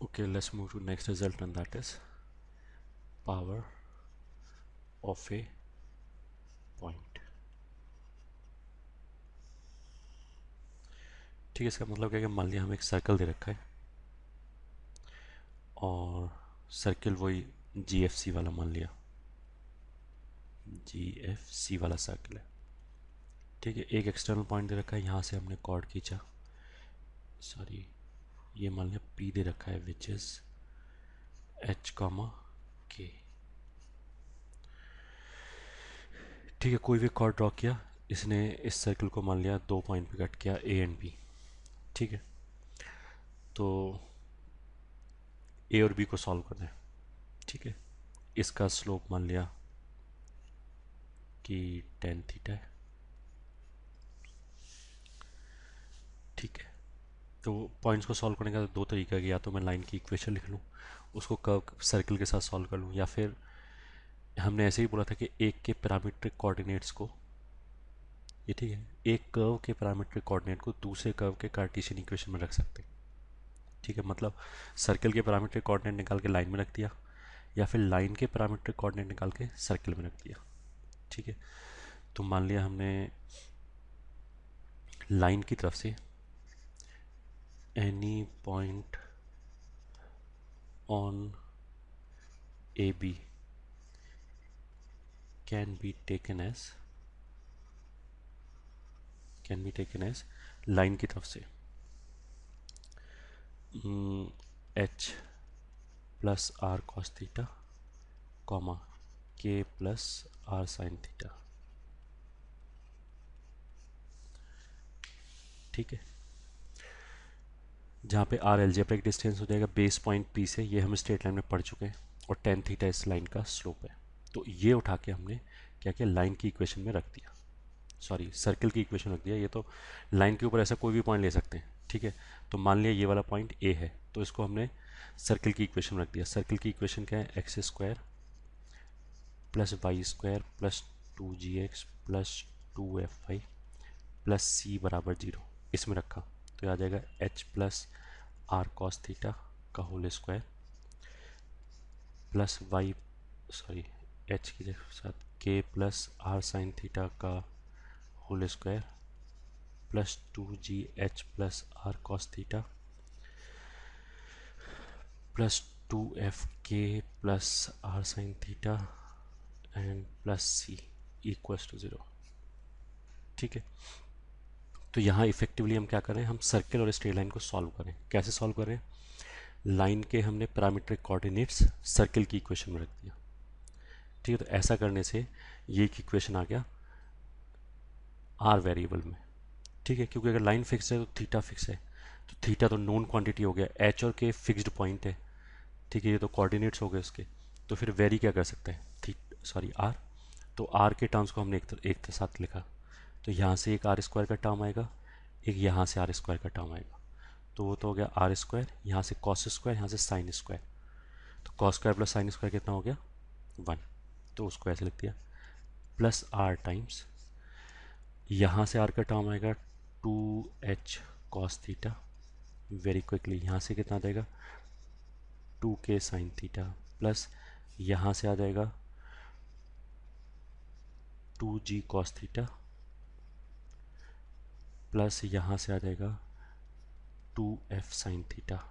Okay, let's move to next result, and that is power of a point. ठीक है, इसका मतलब क्या है कि मान लिया हमें एक सर्कल दे रखा है और सर्कल वही GFC वाला मान लिया, GFC वाला सर्कल है। ठीक है, एक एक्सटर्नल पॉइंट दे रखा है, यहाँ से हमने कॉर्ड खींचा, सॉरी ये मान लिया P दे रखा है विच इज H, K। ठीक है, कोई भी कॉर्ड ड्रॉ किया, इसने इस सर्कल को मान लिया दो पॉइंट पे कट किया A एंड B। ठीक है, तो A और B को सॉल्व करना है। ठीक है, इसका स्लोप मान लिया कि tan थीटा है। ठीक है, तो पॉइंट्स को सॉल्व करने का दो तरीका है कि या तो मैं लाइन की इक्वेशन लिख लूँ, उसको कर्व सर्कल के साथ सॉल्व कर लूँ, या फिर हमने ऐसे ही बोला था कि एक के पैरामीट्रिक कोऑर्डिनेट्स को, ये ठीक है, एक कर्व के पैरामीट्रिक कोऑर्डिनेट को दूसरे कर्व के कार्टेशियन इक्वेशन में रख सकते हैं। ठीक है, मतलब सर्कल के पैरामीट्रिक कोऑर्डिनेट निकाल के लाइन में रख दिया, या फिर लाइन के पैरामीट्रिक कोऑर्डिनेट निकाल के सर्कल में रख दिया। ठीक है, तो मान लिया हमने लाइन की तरफ से any point on AB can be taken as line की तरफ से H plus R cos theta, comma K plus R sin theta. ठीक है, जहाँ पे R एल्जेब्रिक डिस्टेंस हो जाएगा बेस पॉइंट P से, ये हम स्ट्रेट लाइन में पढ़ चुके हैं, और tan थीटा इस लाइन का स्लोप है। तो ये उठा के हमने क्या किया, लाइन की इक्वेशन में रख दिया, सॉरी सर्कल की इक्वेशन रख दिया। ये तो लाइन के ऊपर ऐसा कोई भी पॉइंट ले सकते हैं। ठीक है, तो मान लिया ये वाला पॉइंट A है, तो इसको हमने सर्कल की इक्वेशन में रख दिया। सर्कल की इक्वेशन क्या है, X square plus Y square plus 2gx plus 2fy plus C बराबर 0, इसमें रखा तो ये आ जाएगा h plus R cos theta का whole square plus Y, sorry h की साथ k plus R sine theta का whole square plus 2gh plus R cos theta plus 2fk plus R sine theta and plus C equals to 0। ठीक है, तो यहाँ effectively हम क्या करें, हम सर्कल और स्ट्रेट लाइन को सॉल्व करें। कैसे सॉल्व करें, लाइन के हमने पैरामीट्रिक कोऑर्डिनेट्स सर्कल की इक्वेशन में रख दिया। ठीक है, तो ऐसा करने से ये एक इक्वेशन आ गया आर वेरिएबल में। ठीक है, क्योंकि अगर लाइन फिक्स है तो थीटा फिक्स है, तो थीटा तो नोन क्वांटिटी हो गया, एच और के फिक्स्ड पॉइंट है। ठीक है, ये तो कोऑर्डिनेट्स हो गए उसके, तो फिर वेरी क्या कर सकते हैं, सॉरी आर, तो आर के टर्म्स को हमने एक साथ लिखा, तो यहाँ से एक आर स्क्वायर का टर्म आएगा, एक यहाँ से आर स्क्वायर का टर्म आएगा, तो वो तो हो गया आर स्क्वायर, यहाँ से कॉस स्क्वायर, यहाँ से साइन स्क्वायर, तो cos square plus sine square कितना हो गया 1, तो उसको ऐसे लिख दिया प्लस आर टाइम्स, यहाँ से आर का टर्म आएगा 2h cos theta, very quickly यहाँ से कितना आ जाएगा 2k साइन थीटा, प्लस यहाँ से आ जाएगा 2g कॉस थीटा, प्लस यहाँ से आ जाएगा 2f साइन थीटा,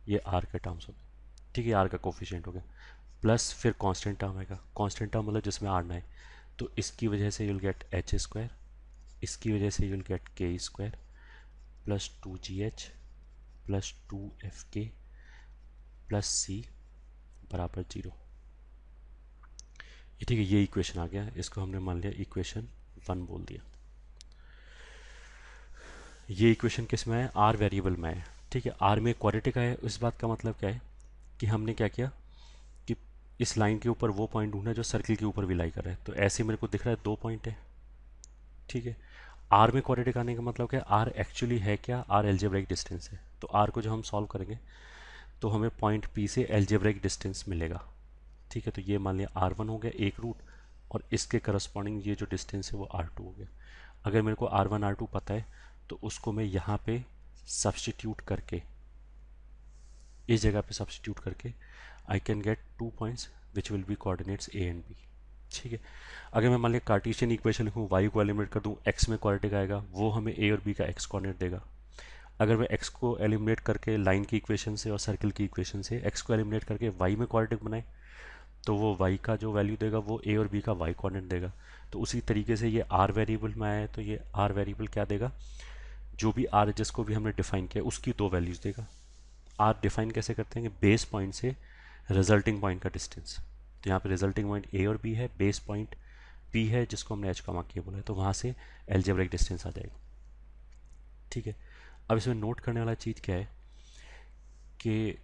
ये आर का टर्म्स हो गया। ठीक है, आर का कोफिशिएंट हो गया, प्लस फिर कांस्टेंट टर्म आएगा, कांस्टेंट टर्म मतलब जिसमें आर ना है, तो इसकी वजह से यूल गेट एच स्क्वायर, इसकी वजह से you'll get K square plus 2gh plus 2fk plus C बराबर 0। ठीक है, ये इक्वेशन आ गया, इसको हमने मान लिया इक्वेशन 1 बोल दिया। ये इक्वेशन किस में है, आर वेरिएबल में है। ठीक है, आर में क्वाड्रेटिक है, इस बात का मतलब क्या है कि हमने क्या किया कि इस लाइन के ऊपर वो पॉइंट ढूंढना जो सर्कल के ऊपर भी लाई कर रहा है, तो ऐसे मेरे को दिख रहा है दो पॉइंट है। ठीक है, आर में क्वाड्रेटिक आने का मतलब क्या है, आर एक्चुअली है क्या, आर एल्जेब्रिक डिस्टेंस है, तो आर को जब हम सॉल्व करेंगे तो हमें पॉइंट पी से एल्जेब्रिक डिस्टेंस मिलेगा। ठीक है, तो ये मान लिया R1 हो गया एक रूट, और इसके करस्पॉन्डिंग ये जो डिस्टेंस है वो R2 हो गया। अगर मेरे को R1 R2 पता है तो उसको मैं यहाँ पे सब्सटीट्यूट करके इस जगह पे सब्स्टिट्यूट करके I can get 2 points which will be coordinates A and B. ठीक है, अगर मैं मान लिया कार्टेशियन इक्वेशन लिखूँ, वाई को एलिमिनेट कर दूँ, एक्स में कोऑर्डिनेट आएगा, वो हमें ए और बी का एक्स कोऑर्डिनेट देगा। अगर मैं एक्स को एलिमिनेट करके लाइन की इक्वेशन से और सर्कल की इक्वेशन से एक्स को एलिमिनेट करके वाई में कोऑर्डिनेट बनाए, तो वो y का जो वैल्यू देगा वो a और b का y कोऑर्डिनेट देगा। तो उसी तरीके से ये r वेरिएबल में आया है, तो ये r वेरिएबल क्या देगा, जो भी r जिसको भी हमने डिफाइन किया उसकी दो वैल्यूज़ देगा। r डिफाइन कैसे करते हैं कि बेस पॉइंट से रिजल्टिंग पॉइंट का डिस्टेंस। तो यहाँ पे रिजल्टिंग पॉइंट a और b है, बेस पॉइंट p है जिसको हमने h कमा के बोला है, तो वहाँ से एल्जेब्रिक डिस्टेंस आ जाएगा। ठीक है, अब इसमें नोट करने वाला चीज़ क्या है कि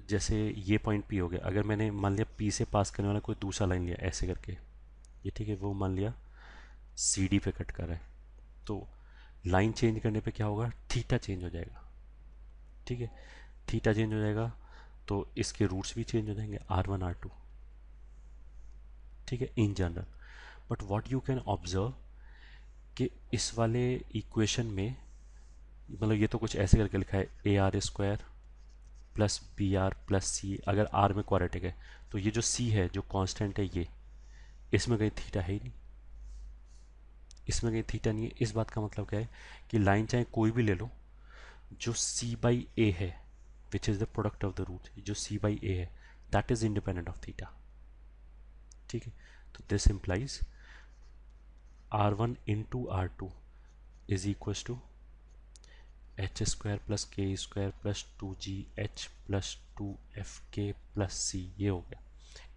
जैसे ये पॉइंट P हो गया, अगर मैंने मान लिया P से पास करने वाला कोई दूसरा लाइन लिया ऐसे करके, ये ठीक है, वो मान लिया CD पे कट कर रहा है, तो लाइन चेंज करने पे क्या होगा, थीटा चेंज हो जाएगा। ठीक है, थीटा चेंज हो जाएगा तो इसके रूट्स भी चेंज हो जाएंगे, R1 R2। ठीक है, in general. But what you can observe कि इस वाले इक्वेशन में, मतलब ये तो कुछ ऐसे करके लिखा है AR² plus BR plus C, अगर R में क्वाड्रेटिक है तो ये जो C है जो कांस्टेंट है ये, इसमें कहीं थीटा है ही नहीं, इसमें कहीं थीटा नहीं है। इस बात का मतलब क्या है कि लाइन चाहे कोई भी ले लो, जो C/A है which is the product of the root, जो C/A है that is independent of theta. ठीक है, तो this implies R1 into R2 is equal to h² plus k² plus 2gh plus 2fk plus c। ये हो गया,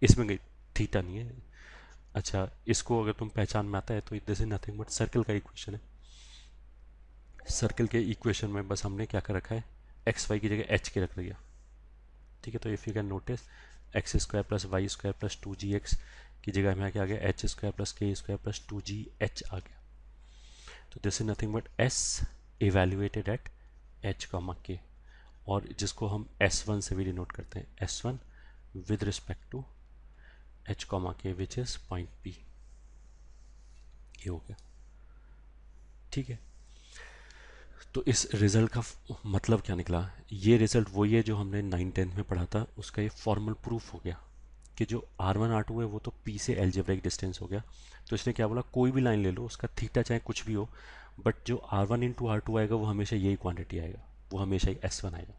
इसमें कहीं थीटा नहीं है। अच्छा, इसको अगर तुम पहचान में आता है तो this is nothing but circle का इक्वेशन है। सर्कल के इक्वेशन में बस हमने क्या कर रखा है, एक्स वाई की जगह एच के रख लिया। ठीक है, तो if you can notice x² plus y² plus 2gx की जगह में क्या आ गया, h² plus k² plus 2gh आ गया। तो this is nothing but s evaluated at h comma k, और जिसको हम s1 से भी डिनोट करते हैं, s1 with respect to h comma k which is point p। ये हो गया। ठीक है, तो इस रिजल्ट का मतलब क्या निकला, ये रिजल्ट वही है जो हमने 9-10 में पढ़ा था, उसका ये फॉर्मल प्रूफ हो गया कि जो R1 R2 है वो तो P से एल्जेब्रिक डिस्टेंस हो गया। तो इसने क्या बोला, कोई भी लाइन ले लो उसका थीटा चाहे कुछ भी हो, बट जो R1 इंटू R2 आएगा वो हमेशा यही क्वांटिटी आएगा, वो हमेशा ही S1 आएगा।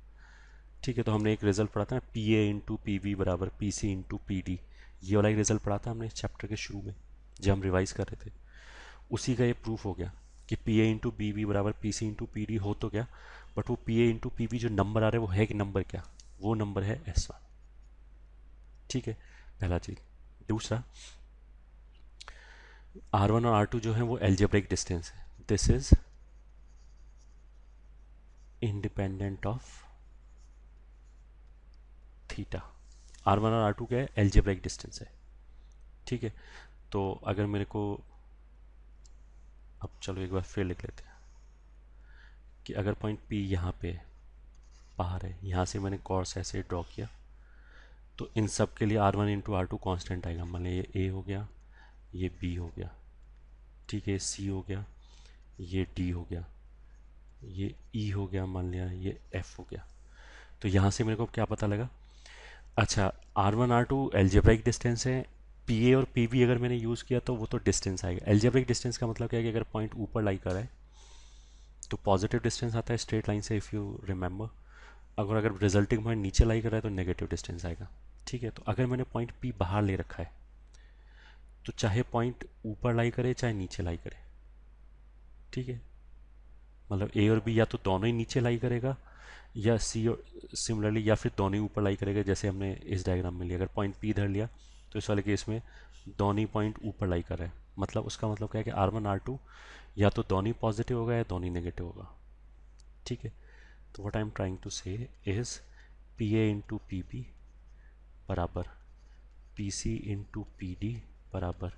ठीक है, तो हमने एक रिजल्ट पढ़ा था ना, PA इंटू PB बराबर PC इंटू PD, ये वाला एक रिजल्ट पढ़ा था हमने इस चैप्टर के शुरू में जब हम रिवाइज कर रहे थे। उसी का ये प्रूफ हो गया कि PA इंटू BB बराबर PC इंटू PD हो तो क्या, बट वो PA इंटू PB जो नंबर आ रहा है वो है कि नंबर क्या, वो नंबर है S1। ठीक है, पहला चीज। दूसरा, R1 और R2 जो है वो एल्जेब्रिक डिस्टेंस है, this is independent of theta. R1 और R2 क्या है, एल्जेब्रिक डिस्टेंस है। ठीक है, तो अगर मेरे को, अब चलो एक बार फिर लिख लेते हैं कि अगर पॉइंट P यहाँ पे बाहर है, यहाँ से मैंने कॉर्स ऐसे ड्रॉ किया, तो इन सब के लिए R1 इंटू R2 कॉन्स्टेंट आएगा। मान लीजिए ये A हो गया, ये B हो गया, ठीक है, C हो गया, ये D हो गया, ये E हो गया, मान लिया ये F हो गया। तो यहाँ से मेरे को क्या पता लगा, अच्छा R1 R2 एल्जेब्रिक डिस्टेंस है, PA और PB अगर मैंने यूज़ किया तो वो तो डिस्टेंस आएगा। एल्जेब्रिक डिस्टेंस का मतलब क्या है कि अगर पॉइंट ऊपर लाई कर रहा है तो पॉजिटिव डिस्टेंस आता है स्ट्रेट लाइन से, इफ़ यू रिमेंबर। अगर रिजल्टिंग पॉइंट नीचे लाई कर रहा है तो नेगेटिव डिस्टेंस आएगा। ठीक है, तो अगर मैंने पॉइंट P बाहर ले रखा है तो चाहे पॉइंट ऊपर लाई करे चाहे नीचे लाई करे, ठीक है, मतलब A और B या तो दोनों ही नीचे लाई करेगा, या C और सिमिलरली, या फिर दोनों ही ऊपर लाई करेगा, जैसे हमने इस डायग्राम में लिया। अगर पॉइंट P इधर लिया तो इस वाले केस में दोनों ही पॉइंट ऊपर लाई कर रहे हैं, मतलब उसका मतलब क्या है कि R1 R2 या तो दोनों ही पॉजिटिव होगा या दोनों ही नेगेटिव होगा। ठीक है, तो what I am trying to say is PA into PB बराबर PC इंटू PD बराबर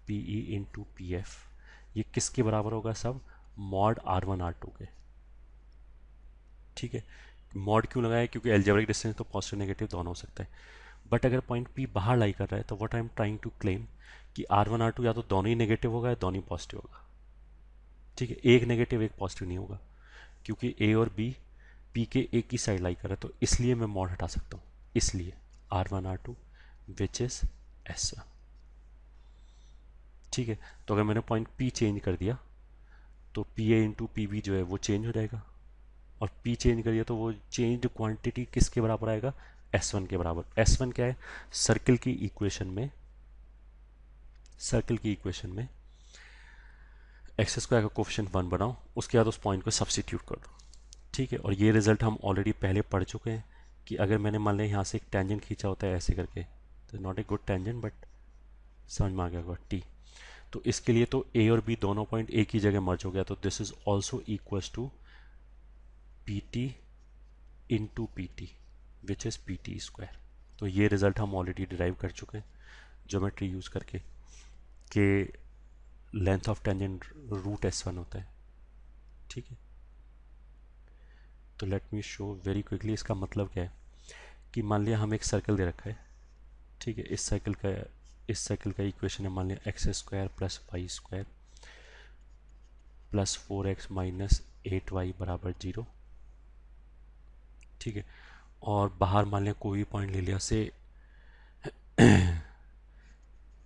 PE इंटू PF। ये किसके बराबर होगा, सब मॉड R1 R2 के। ठीक है, मॉड क्यों लगाया, क्योंकि एल्जेब्रिक डिस्टेंस तो पॉजिटिव नेगेटिव दोनों हो सकता है। बट अगर पॉइंट P बाहर लाई कर रहा है तो what I am trying to claim कि R1 R2 या तो दोनों ही नेगेटिव होगा या दोनों ही पॉजिटिव होगा। ठीक है, एक नेगेटिव एक पॉजिटिव नहीं होगा, क्योंकि A और B पी के एक ही साइड लाई कर रहा है, तो इसलिए मैं मॉड हटा सकता हूँ, इसलिए R1 R2 which is S1। ठीक है, तो अगर मैंने पॉइंट P चेंज कर दिया तो P A into P B जो है वो चेंज हो जाएगा, और P चेंज करिए तो वो चेंज्ड क्वांटिटी किसके बराबर आएगा, S1 के बराबर। S1 क्या है, सर्किल की इक्वेशन में, सर्किल की इक्वेशन में एक्स स्क्वायर का कोफिशिएंट 1 बनाओ, उसके बाद उस पॉइंट को सब्सटीट्यूट कर दो। ठीक है, और ये रिजल्ट हम ऑलरेडी पहले पढ़ चुके हैं कि अगर मैंने मान लिया यहाँ से एक टेंजेंट खींचा होता है ऐसे करके, तो not a good tangent but समझ में आ गया होगा टी, तो इसके लिए तो ए और बी दोनों पॉइंट एक ही जगह मर्ज हो गया, तो this is also equals to P T into P T which is P T square. तो ये रिजल्ट हम ऑलरेडी डिराइव कर चुके हैं ज्योमेट्री यूज़ करके, कि length of tangent root S1 होता है। ठीक है, तो let me show very quickly इसका मतलब क्या है कि मान लिया हम एक सर्कल दे रखा है। ठीक है, इस सर्कल का इक्वेशन है मान लिया x square plus Y square plus 4x minus 8y बराबर 0। ठीक है, और बाहर मान लिया कोई भी पॉइंट ले लिया से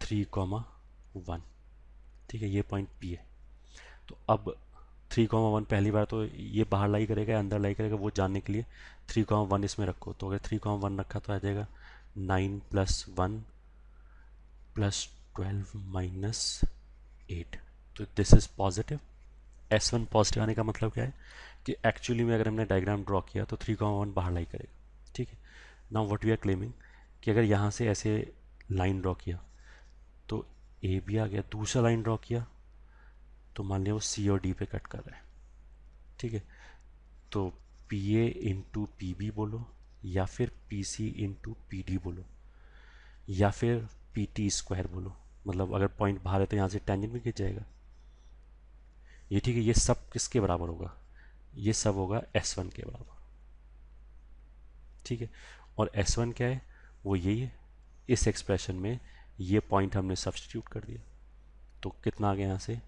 3,1। ठीक है, ये पॉइंट P है। तो अब 3,1 पहली बार तो ये बाहर लाई करेगा या अंदर लाई करेगा वो जानने के लिए 3,1 इसमें रखो, तो अगर 3,1 रखा तो आ जाएगा 9 प्लस 1 प्लस 12 माइनस 8। तो this is positive. S1 positive आने का मतलब क्या है कि एक्चुअली में अगर हमने डायग्राम ड्रॉ किया तो 3,1 बाहर लाई करेगा। ठीक है, now what we are claiming कि अगर यहाँ से ऐसे लाइन ड्रॉ किया तो ए भी आ गया, दूसरा लाइन ड्रॉ किया तो मान लिया वो सी और डी पे कट कर रहा है। ठीक है, तो P A into P B बोलो, या फिर P C into P D बोलो, या फिर पी टी स्क्वायर बोलो। मतलब अगर पॉइंट बाहर है तो यहाँ से टेंजेंट भी खींच जाएगा ये। ठीक है, ये सब किसके बराबर होगा, ये सब होगा S1 के बराबर। ठीक है, और S1 क्या है, वो यही है। इस एक्सप्रेशन में ये पॉइंट हमने सब्सटीट्यूट कर दिया, तो कितना आ गया यहाँ से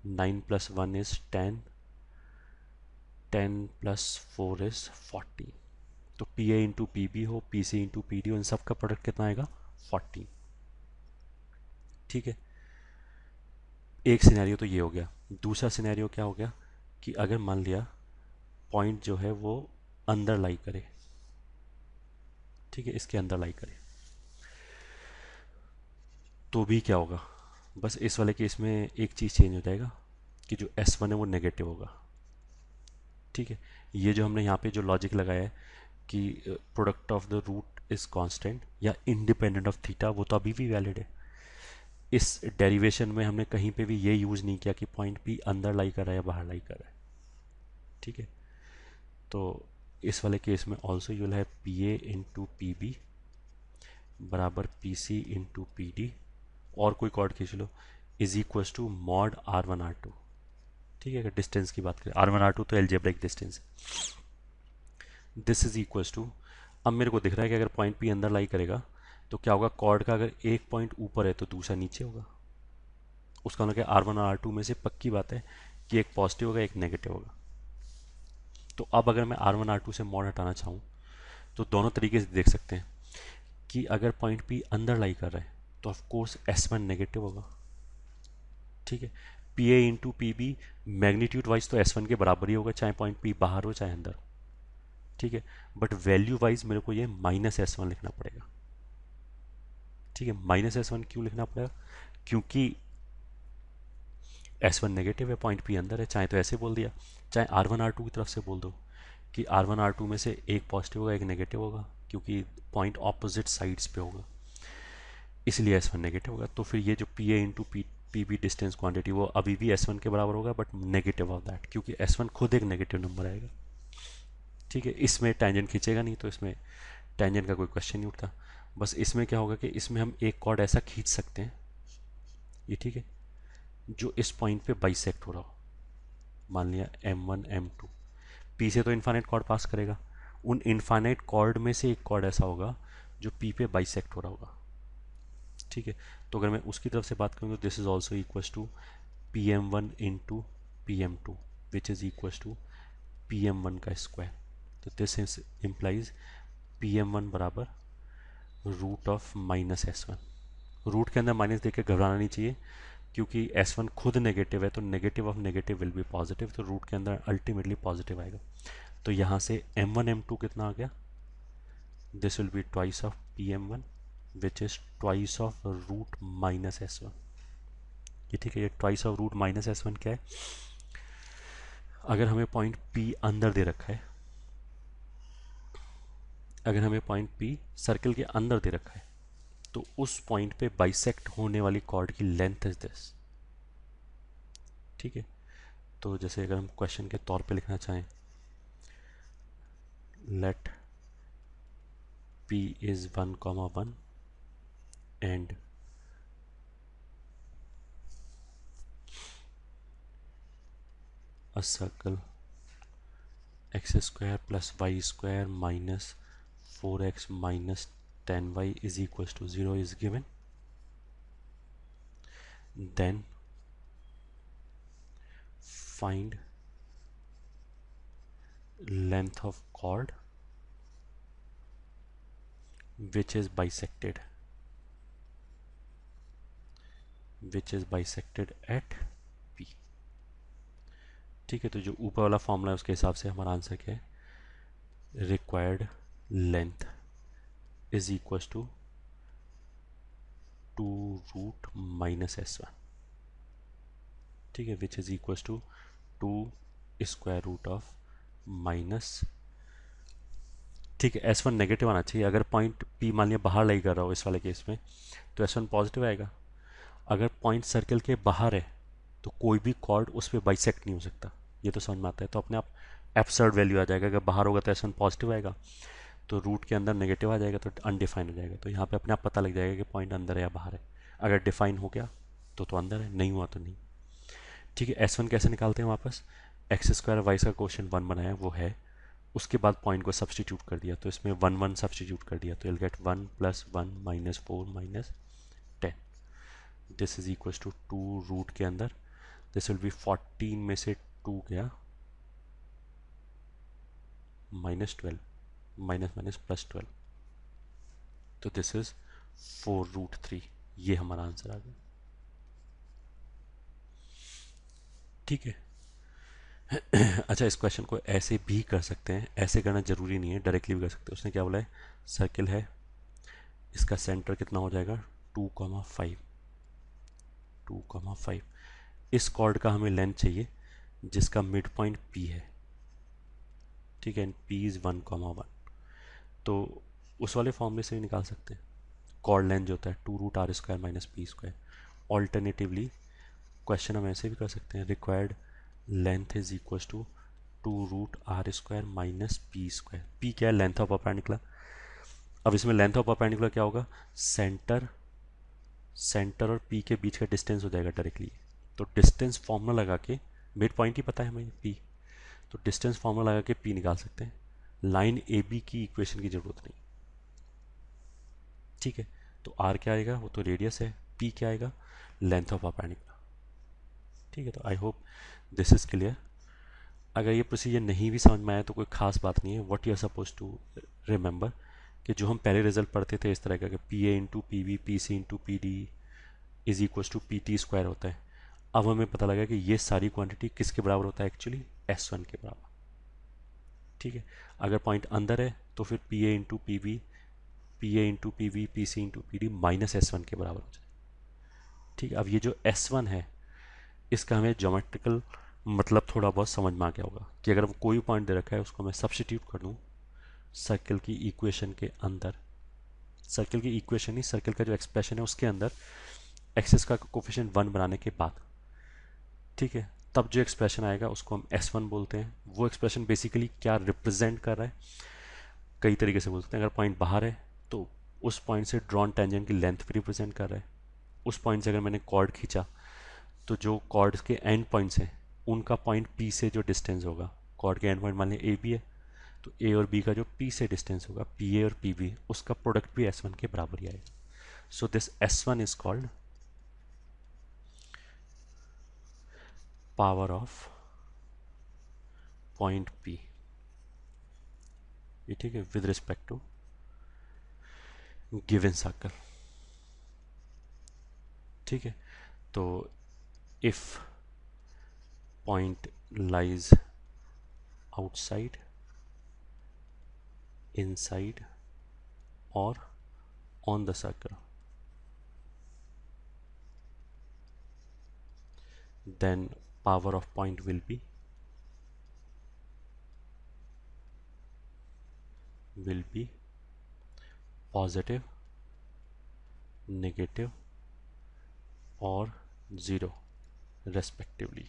9 प्लस 1 इज 10, 10 प्लस 4 इज 14। तो P A into P B हो, P C into P D हो, इन सब का प्रोडक्ट कितना आएगा 14। ठीक है, एक सिनेरियो तो ये हो गया। दूसरा सिनेरियो क्या हो गया कि अगर मान लिया पॉइंट जो है वो अंदर लाई करे। ठीक है, इसके अंदर लाई करे तो भी क्या होगा, बस इस वाले केस में एक चीज़ चेंज हो जाएगा कि जो S1 है वो नेगेटिव होगा। ठीक है, ये जो हमने यहाँ पे जो लॉजिक लगाया है कि product of the root is constant या इंडिपेंडेंट ऑफ थीटा, वो तो अभी भी वैलिड है। इस डेरिवेशन में हमने कहीं पे भी ये यूज़ नहीं किया कि पॉइंट P अंदर लाई कर रहा है या बाहर लाई कर रहा है। ठीक है, तो इस वाले केस में also you will have P A into P B बराबर P C into P D, और कोई कॉर्ड खींच लो, is equal to mod R1 R2। ठीक है, अगर डिस्टेंस की बात करें R1 R2 तो एल्जेब्रिक डिस्टेंस है। दिस इज इक्वल टू, अब मेरे को दिख रहा है कि अगर पॉइंट P अंदर लाई करेगा तो क्या होगा, कॉर्ड का अगर एक पॉइंट ऊपर है तो दूसरा नीचे होगा। उसका मतलब R1 और R2 में से पक्की बात है कि एक पॉजिटिव होगा एक नेगेटिव होगा। तो अब अगर मैं R1 R2 से मॉड हटाना चाहूँ तो दोनों तरीके से देख सकते हैं कि अगर पॉइंट P अंदर लाई कर रहा है तो ऑफकोर्स S1 नेगेटिव होगा। ठीक है, P A into P B magnitude wise तो S1 के बराबर ही होगा, चाहे पॉइंट P बाहर हो चाहे अंदर हो। ठीक है, बट वैल्यू वाइज मेरे को ये माइनस S1 लिखना पड़ेगा। ठीक है, माइनस S1 क्यों लिखना पड़ेगा, क्योंकि S1 नेगेटिव है, पॉइंट P अंदर है। चाहे तो ऐसे बोल दिया, चाहे R1 R2 की तरफ से बोल दो कि R1 R2 में से एक पॉजिटिव होगा एक नेगेटिव होगा, क्योंकि पॉइंट ऑपोजिट साइड्स पे होगा, इसलिए S1 नेगेटिव होगा। तो फिर ये जो P A into P B distance quantity वो अभी भी S1 के बराबर होगा बट नेगेटिव ऑफ दैट, क्योंकि S1 खुद एक नेगेटिव नंबर आएगा। ठीक है, इसमें टेंजेंट खींचेगा नहीं तो इसमें टेंजेंट का कोई क्वेश्चन नहीं उठता। बस इसमें क्या होगा कि इसमें हम एक कॉर्ड ऐसा खींच सकते हैं ये, ठीक है, जो इस पॉइंट पे बाइसेक्ट हो रहा हो। मान लिया M1 M2, P से तो इन्फाइनाइट कॉर्ड पास करेगा, उन इन्फाइनाइट कॉर्ड में से एक कॉर्ड ऐसा होगा जो P पे बाइसेक्ट हो रहा होगा। ठीक है, तो अगर मैं उसकी तरफ से बात करूँ तो this is also equal to PM1 into PM2 which is equal to PM1 का स्क्वायर। तो दिस इम्प्लाइज PM1 बराबर root of minus S1। Root के अंदर माइनस देख के घबराना नहीं चाहिए, क्योंकि S1 खुद नेगेटिव है, तो negative of negative will be positive, तो रूट के अंदर अल्टीमेटली पॉजिटिव आएगा। तो यहाँ से M1 M2 कितना आ गया, this will be twice of PM1 which is twice of root minus S1। ये ठीक है, ये twice of root minus S1 क्या है, अगर हमें पॉइंट P अंदर दे रखा है, अगर हमें पॉइंट P सर्कल के अंदर दे रखा है, तो उस पॉइंट पे बाइसेक्ट होने वाली कॉर्ड की लेंथ इज दिस। ठीक है, तो जैसे अगर हम क्वेश्चन के तौर पे लिखना चाहें, late P is 1, 1 and a circle x square plus y square minus 4x minus 10y is equals to 0 is given, then find length of chord which is bisected at P। ठीक है, तो जो ऊपर वाला फॉर्मूला है उसके हिसाब से हमारा आंसर क्या है, required length is equal to 2 root minus S1। ठीक है, which is equal to 2 square root of minus, ठीक है, S1 नेगेटिव आना चाहिए। अगर पॉइंट P मान लिया बाहर लाई कर रहा हो इस वाले केस में, तो S1 पॉजिटिव आएगा। अगर पॉइंट सर्कल के बाहर है तो कोई भी कॉर्ड उस पर बाइसेक्ट नहीं हो सकता, ये तो समझ में आता है। तो अपने आप एब्सर्ड वैल्यू आ जाएगा, अगर बाहर होगा तो S1 पॉजिटिव आएगा, तो रूट के अंदर नेगेटिव आ जाएगा तो अनडिफाइन हो जाएगा। तो यहाँ पे अपने आप पता लग जाएगा कि पॉइंट अंदर है या बाहर है। अगर डिफाइन हो गया तो अंदर है, नहीं हुआ तो नहीं। ठीक है, S1 कैसे निकालते हैं वापस, एक्स स्क्वायर वाई का क्वेश्चन 1 बनाया वो है, उसके बाद पॉइंट को सब्सटीट्यूट कर दिया, तो इसमें 1 1 सब्सटीट्यूट कर दिया, तो will get 1 + 1 - 4 - 10। This is equal to 2 root के अंदर, दिस विल बी 14 में से 2 गया -12, माइनस +12, तो दिस इज 4 रूट 3। ये हमारा आंसर आ गया। ठीक है, अच्छा, इस क्वेश्चन को ऐसे भी कर सकते हैं, ऐसे करना जरूरी नहीं है, डायरेक्टली भी कर सकते हैं। उसने क्या बोला है, सर्किल है, इसका सेंटर कितना हो जाएगा 2,5, 2,5। इस कॉर्ड का हमें लेंथ चाहिए जिसका मिड पॉइंट P है। ठीक है, P इज 1,1, तो उस वाले फॉर्मूले से भी निकाल सकते हैं। कॉर्ड लेंथ जो होता है 2 root r² minus P²। Alternatively question हम ऐसे भी कर सकते हैं, required length is equal to 2 root r² minus P²। P क्या है, लेंथ ऑफ परपेंडिकुलर। अब इसमें लेंथ ऑफ परपेंडिकुलर क्या होगा, सेंटर और P के बीच का डिस्टेंस हो जाएगा डायरेक्टली। तो डिस्टेंस फॉर्मूला लगा के, मिड पॉइंट ही पता है हमें P, तो डिस्टेंस फॉर्मूला लगा के P निकाल सकते हैं। लाइन AB की इक्वेशन की जरूरत नहीं। ठीक है, तो R क्या आएगा, वो तो रेडियस है, P क्या आएगा, लेंथ ऑफ परपेंडिकुलर। ठीक है, तो I hope this is clear. अगर ये प्रोसीजर नहीं भी समझ में आया तो कोई खास बात नहीं है। What you are suppose to remember कि जो हम पहले रिजल्ट पढ़ते थे इस तरह का, कि PA into PB PC into PD is equal to PT² होता है। अब हमें पता लगा कि ये सारी क्वांटिटी किसके बराबर होता है, एक्चुअली S1 के बराबर। ठीक है, अगर पॉइंट अंदर है तो फिर PA into PB, PA into PB PC into PD minus S1 के बराबर हो जाए। ठीक है, अब ये जो S1 है इसका हमें ज्योमेट्रिकल मतलब थोड़ा बहुत समझ में आ गया होगा कि अगर कोई पॉइंट दे रखा है उसको मैं सब्स्टिट्यूट कर दूँ सर्कल की इक्वेशन के अंदर, सर्कल की इक्वेशन नहीं, सर्कल का जो एक्सप्रेशन है उसके अंदर एक्सिस का कोफिशिएंट 1 बनाने के बाद, ठीक है, तब जो एक्सप्रेशन आएगा उसको हम S1 बोलते हैं। वो एक्सप्रेशन बेसिकली क्या रिप्रेजेंट कर रहा है, कई तरीके से बोल सकते हैं। अगर पॉइंट बाहर है तो उस पॉइंट से ड्रॉन टेंजेंट की लेंथ भी रिप्रेजेंट कर रहा है। उस पॉइंट से अगर मैंने कॉर्ड खींचा तो जो कॉर्ड के एंड पॉइंट्स हैं उनका पॉइंट P से जो डिस्टेंस होगा, कॉर्ड के एंड पॉइंट मान लिया AB है, तो A और B का जो P से डिस्टेंस होगा, PA और PB, उसका प्रोडक्ट भी S1 के बराबर ही आएगा। So this S1 is called power of point P। ये ठीक है, with respect to given circle. ठीक है, तो if point lies outside, inside और on the circle, then power of point will be positive, negative और ज़ीरो रेस्पेक्टिवली।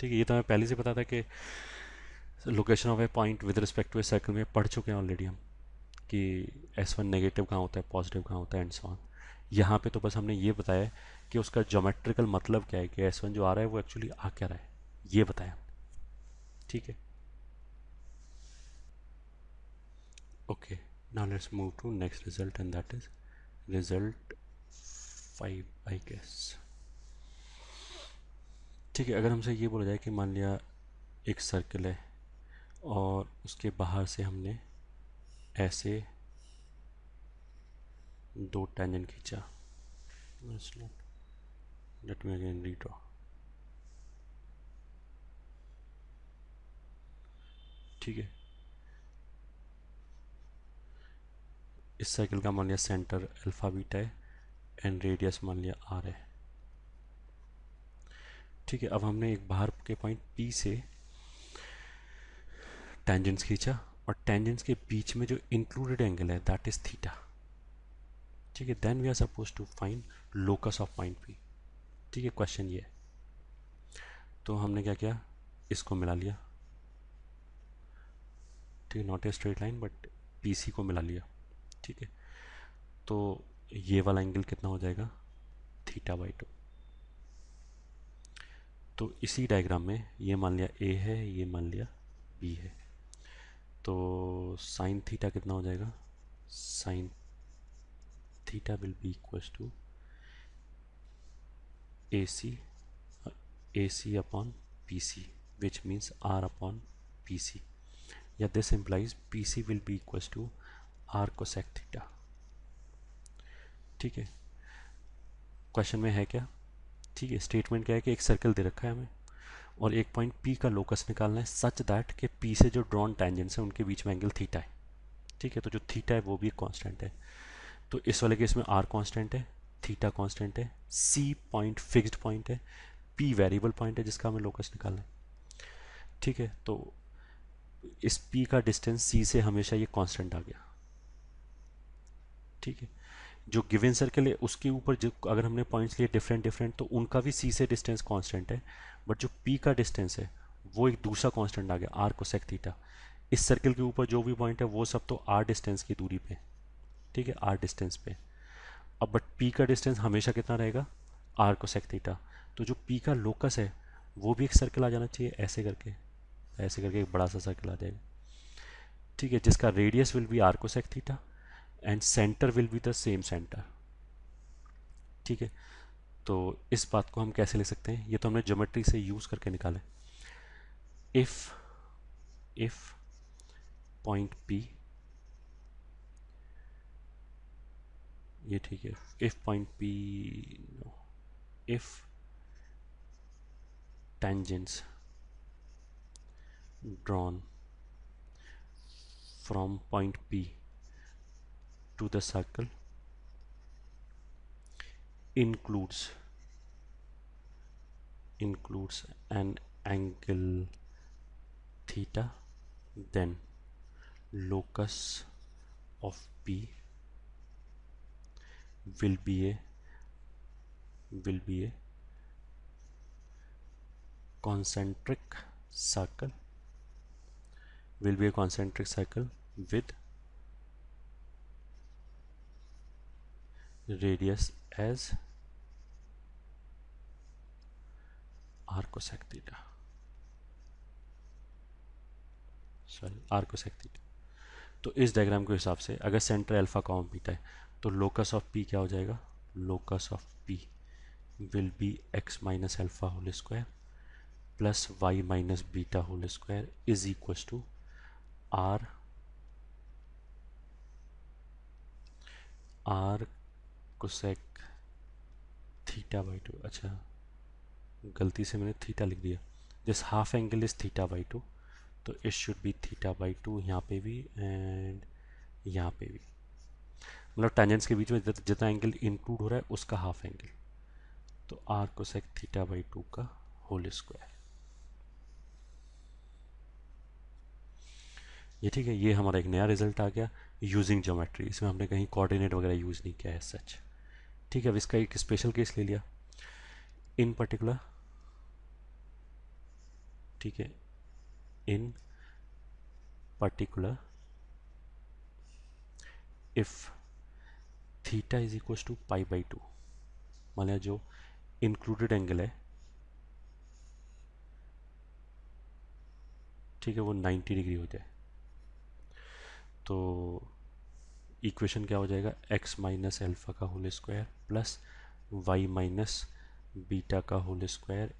ठीक है, ये तो हमें पहले से पता था कि location of a point with respect to a circle में पढ़ चुके हैं ऑलरेडी हम, कि S1 नेगेटिव कहाँ होता है, पॉजिटिव कहाँ होता है एंड सो ऑन। यहाँ पे तो बस हमने ये बताया कि उसका ज्योमेट्रिकल मतलब क्या है, कि S1 जो आ रहा है वो एक्चुअली आ क्या रहा है, ये बताया। ठीक है, okay, now let's move to next result, and that is result 5 I guess। ठीक है, अगर हमसे ये बोला जाए कि मान लिया एक सर्कल है और उसके बाहर से हमने ऐसे दो टेंजेंट खींचा, लेट मी अगेन रीड्रॉ। ठीक है, इस सर्कल का मान लिया सेंटर अल्फा बीटा है एंड रेडियस मान लिया आर है। ठीक है, अब हमने एक बाहर के पॉइंट पी से टेंजेंट्स खींचा और टेंजेंट्स के बीच में जो इंक्लूडेड एंगल है दैट इज थीटा। ठीक है, then we are suppose to find locus of point P. ठीक है, क्वेश्चन ये है, तो हमने क्या किया, इसको मिला लिया। ठीक है, not a straight line but PC को मिला लिया। ठीक है, तो ये वाला एंगल कितना हो जाएगा, θ/2। तो इसी डायग्राम में ये मान लिया ए है, ये मान लिया बी है, तो साइन थीटा कितना हो जाएगा, sine theta will be equals to AC upon PC, which means R upon PC, या this implies PC will be equals to R cosec theta. ठीक है, क्वेश्चन में है क्या, ठीक है, स्टेटमेंट क्या है कि एक सर्कल दे रखा है हमें और एक पॉइंट P का लोकस निकालना है सच दैट कि P से जो ड्रॉन टेंजेंट्स है उनके बीच में एंगल थीटा है। ठीक है, तो जो थीटा है वो भी एक कांस्टेंट है, तो इस वाले केस में R कांस्टेंट है, थीटा कांस्टेंट है, C पॉइंट फिक्स्ड पॉइंट है, P वेरिएबल पॉइंट है जिसका हमें लोकस निकालना है। ठीक है, तो इस P का डिस्टेंस C से हमेशा ये कांस्टेंट आ गया। ठीक है, जो गिवन सर्कल है उसके ऊपर जो अगर हमने पॉइंट्स लिए डिफरेंट डिफरेंट तो उनका भी C से डिस्टेंस कांस्टेंट है, बट जो P का डिस्टेंस है वो एक दूसरा कांस्टेंट आ गया, R कोसेक थीटा। इस सर्कल के ऊपर जो भी पॉइंट है वो सब तो R डिस्टेंस की दूरी पे, ठीक है, R डिस्टेंस पे। अब बट P का डिस्टेंस हमेशा कितना रहेगा, R कोसेक थीटा। तो जो P का लोकस है वो भी एक सर्कल आ जाना चाहिए, ऐसे करके एक बड़ा सा सर्कल आ जाएगा। ठीक है, जिसका radius will be R cosec theta and centre will be the same centre. ठीक है, तो इस बात को हम कैसे लिख सकते हैं, ये तो हमने ज्योमेट्री से यूज करके निकाला। इफ पॉइंट P, ये ठीक है, if point P, if tangents drawn from point P to the circle includes an angle theta, then locus of P will be a concentric circle with radius as r cosec theta, r cosec theta। तो इस diagram के हिसाब से अगर centre alpha comma beta है तो locus of P क्या हो जाएगा, locus of P will be X minus alpha whole square plus Y minus beta whole square is equal to R R cosec theta by two. अच्छा, गलती से मैंने theta लिख दिया। This half angle is theta by two, तो it should be theta by two यहाँ पे भी एंड यहाँ पे भी। मतलब टेंजेंट्स के बीच में जितना एंगल इंक्लूड हो रहा है उसका हाफ एंगल, तो R cosec theta by two का होल स्क्वायर। ये ठीक है, ये हमारा एक नया रिजल्ट आ गया यूजिंग ज्योमेट्री। इसमें हमने कहीं कोऑर्डिनेट वगैरह यूज़ नहीं किया है सच। ठीक है, अब इसका एक स्पेशल केस ले लिया इन पर्टिकुलर। ठीक है, in particular if theta is equal to pi by two, मान लिया जो इंक्लूडेड एंगल है, ठीक है, वो 90 डिग्री हो जाए, तो इक्वेशन क्या हो जाएगा, x माइनस एल्फा का whole square plus y minus beta का whole square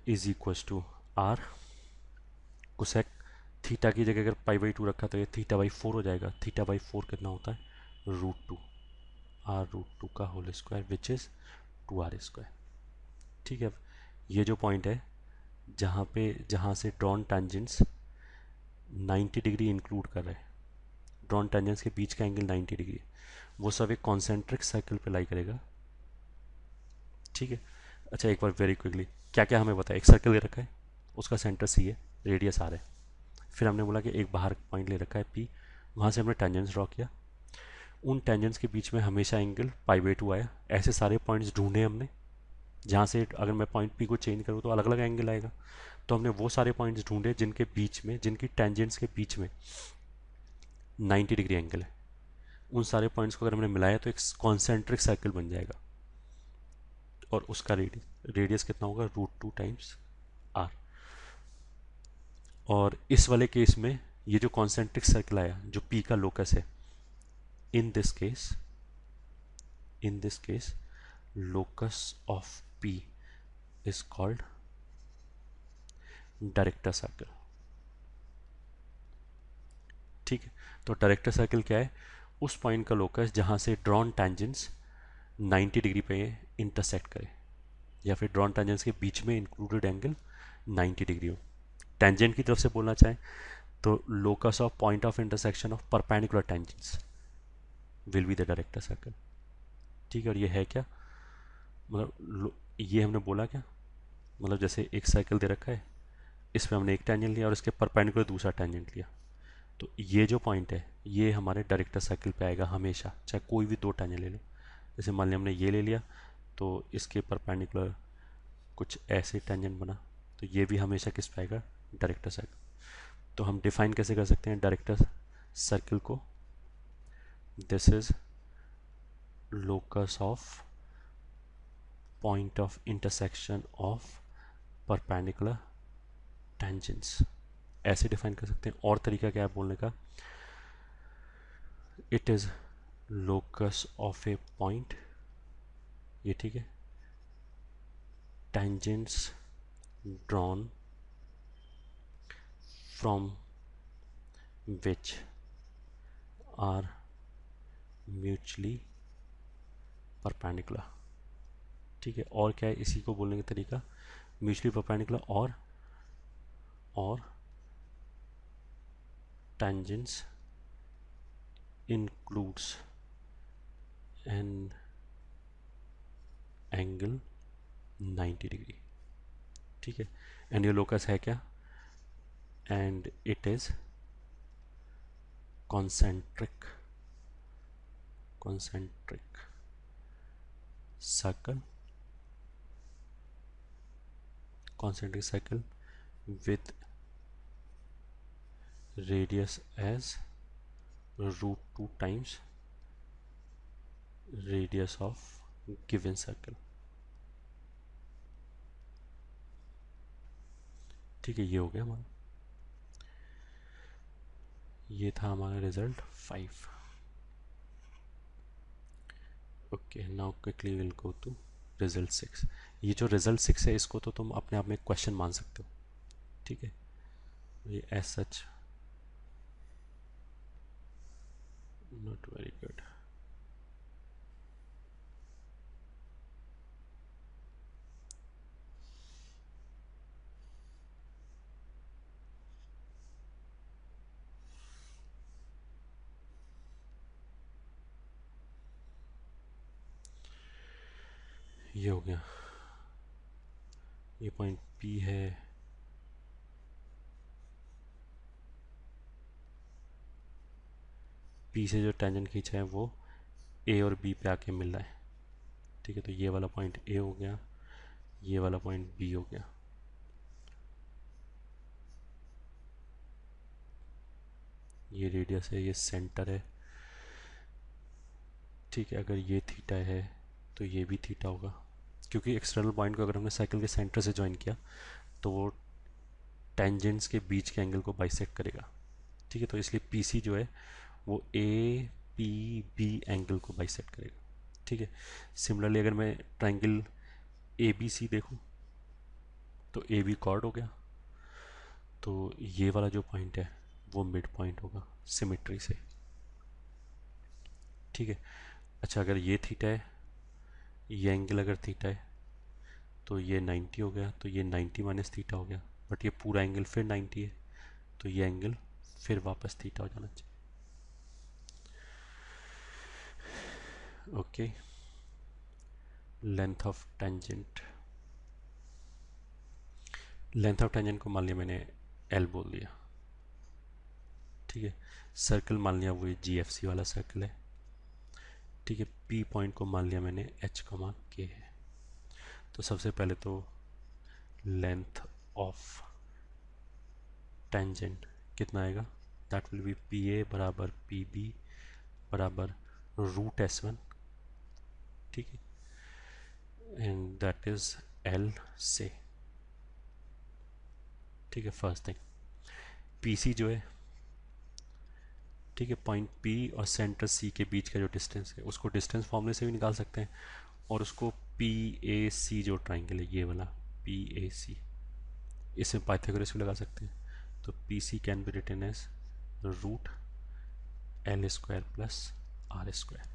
is equal to R cosec theta की जगह अगर पाई बाई टू रखा तो ये थीटा बाई फोर हो जाएगा। थीटा बाई फोर कितना होता है, root two, R root two का whole square which is two R square. ठीक है, अब ये जो पॉइंट है जहाँ से ड्रॉन टेंजेंट्स 90 डिग्री इंक्लूड कर रहे हैं, ड्रॉन टेंजेंट्स के बीच का एंगल 90 डिग्री है, वो सब एक कॉन्सेंट्रिक सर्कल पे लाई करेगा। ठीक है, अच्छा एक बार वेरी क्विकली क्या क्या हमें बताया, एक सर्कल दे रखा है, उसका सेंटर सी है, रेडियस आर है, फिर हमने बोला कि एक बाहर पॉइंट ले रखा है पी, वहाँ से हमने टेंजेंट्स ड्रॉ किया, उन टेंजेंट्स के बीच में हमेशा एंगल पाई बाई टू आया। ऐसे सारे पॉइंट्स ढूंढे हमने जहाँ से अगर मैं पॉइंट पी को चेंज करूँ तो अलग अलग एंगल आएगा, तो हमने वो सारे पॉइंट्स ढूंढे जिनके बीच में, जिनकी टेंजेंट्स के बीच में 90 डिग्री एंगल है। उन सारे पॉइंट्स को अगर हमने मिलाया तो एक कॉन्सेंट्रिक सर्कल बन जाएगा, और उसका रेडियस कितना होगा, रूट टू टाइम्स आर। और इस वाले केस में ये जो कॉन्सेंट्रिक सर्कल आया जो पी का लोकस है, in this case locus of P is called director circle. ठीक है, तो डायरेक्टर सर्कल क्या है, उस पॉइंट का लोकस जहां से ड्रॉन टेंजेंट्स 90 डिग्री पे इंटरसेक्ट करे, या फिर ड्रॉन टेंजेंट्स के बीच में इंक्लूडेड एंगल 90 डिग्री हो। टेंजेंट की तरफ से बोलना चाहें तो locus of point of intersection of perpendicular tangents will be the director circle. ठीक है, और ये है क्या, मतलब ये हमने बोला क्या, मतलब जैसे एक सर्कल दे रखा है, इसमें हमने एक टेंजेंट लिया और इसके परपेंडिकुलर दूसरा टेंजेंट लिया, तो ये जो पॉइंट है ये हमारे डायरेक्टर सर्कल पे आएगा हमेशा, चाहे कोई भी दो टेंजेंट ले लो। जैसे मान लिया हमने ये ले लिया तो इसके परपेंडिकुलर कुछ ऐसे टेंजेंट बना, तो ये भी हमेशा किस पे आएगा, डायरेक्टर सर्कल। तो हम डिफाइन कैसे कर सकते हैं डायरेक्टर सर्कल को, this is locus of point of intersection of perpendicular tangents, ऐसे डिफाइन कर सकते हैं। और तरीका क्या है बोलने का, it is locus of a point, ये ठीक है, tangents drawn from which are mutually perpendicular। ठीक है, और क्या है इसी को बोलने का तरीका, म्यूचुअली परपेंडिकुलर और tangents includes an angle 90 degree. ठीक है, एंड ये लोकस है क्या, and it is concentric circle, concentric circle with radius as root 2 times radius of given circle। ठीक है, ये हो गया हमारा, ये था हमारा result 5। Okay, now quickly will go to result 6। ये जो रिजल्ट 6 है इसको तो तुम अपने आप में क्वेश्चन मान सकते हो। ठीक है, ये as such not very good. ये हो गया, ये पॉइंट पी है, पी से जो टेंजेंट खींचा है वो ए और बी पे आके मिल रहा है। ठीक है, तो ये वाला पॉइंट ए हो गया, ये वाला पॉइंट बी हो गया। ये रेडियस है, ये सेंटर है। ठीक है, अगर ये थीटा है तो ये भी थीटा होगा, क्योंकि एक्सटर्नल पॉइंट को अगर हमने साइकिल के सेंटर से ज्वाइन किया तो वो टेंजेंट्स के बीच के एंगल को बाइसेक्ट करेगा। ठीक है, तो इसलिए पी सी जो है वो ए पी बी एंगल को बाइसेक्ट करेगा। ठीक है, सिमिलरली अगर मैं ट्राइंगल ए बी सी देखूँ तो ए बी कॉर्ड हो गया, तो ये वाला जो पॉइंट है वो मिड पॉइंट होगा सिमेट्री से। ठीक है, अच्छा अगर ये थीटा है, ये एंगल अगर थीटा है तो ये 90 हो गया, तो ये 90 माइनस थीटा हो गया, बट ये पूरा एंगल फिर 90 है, तो ये एंगल फिर वापस थीटा हो जाना चाहिए। Okay, length of tangent, length of tangent को मान लिया मैंने एल बोल दिया। ठीक है, सर्कल मान लिया वो जी एफ सी वाला सर्कल है। ठीक है, पी पॉइंट को मान लिया मैंने एच कमा के है। तो सबसे पहले तो लेंथ ऑफ टेंजेंट कितना आएगा, दैट विल बी पी ए बराबर पी बी बराबर रूट एस वन। ठीक है, एंड दैट इज एल से। ठीक है, फर्स्ट थिंग पी सी जो है, ठीक है, पॉइंट पी और सेंटर सी के बीच का जो डिस्टेंस है उसको डिस्टेंस फॉर्मूले से भी निकाल सकते हैं, और उसको पी ए सी जो ट्राइंगल है ये वाला पी ए सी, इसमें पाइथागोरस भी लगा सकते हैं। तो P C can be written as root L square plus R square.